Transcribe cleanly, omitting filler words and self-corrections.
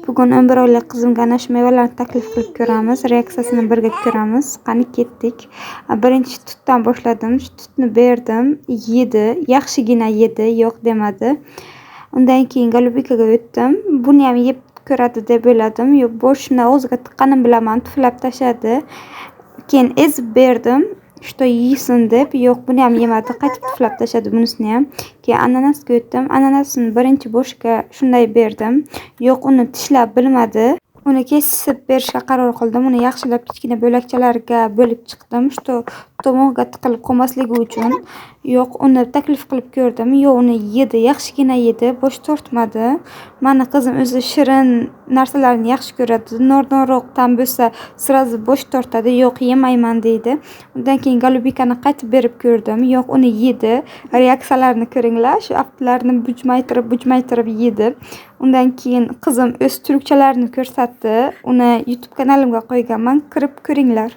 Bugun 11 oylik qizimga ana shu mevalarni taklif qilib ko'ramiz. Reaksiyasini birga ko'ramiz. Qani ketdik. Birinchi tutdan boshladim. Shu tutni berdim, yedi. Yaxshigina yedi, yo'q demadi. Undan keyin golubikaga o'tdim. Buni ham yeb ko'radi deb o'yladim. Yo'q, boshini og'ziga tiqqanim bilaman, tuflab tashladi. Keyin ezib berdim. Что yesin deb, yo'q, buni ham yemadi, qaytib tuflab tashladi bunisini ham. Keyin ananasga o'tdim. Ananasni birinchi boshiga shunday berdim. Yo'q, uni tishlab bilmadi. Uni kesib berishga qaror qildim. Uni yaxshilab kichkina bo'lakchalarga bo'lib chiqdim. Что tomog'iga tiqilib qolmasligi uchun. Yo'q, uni taklif qilib ko'rdim. Yo'q, uni yedi, yaxshigina yedi, bosh tortmadi. Mani qizim o'zi shirin narsalarni yaxshi ko'radi. Nordonroq tam bo'lsa, sirazi bosh tortadi. Yo'q, yemayman deydi. Undan keyin golubikani qaytib berib ko'rdim. Yo'q, uni yedi. Reaksiyalarini ko'ringlar. Shu aftlarini bujmaytirib yedi. Undan keyin qizim o'z turukchalarini ko'rsatdi. Uni YouTube kanalimga qo'yganman. Kirib ko'ringlar.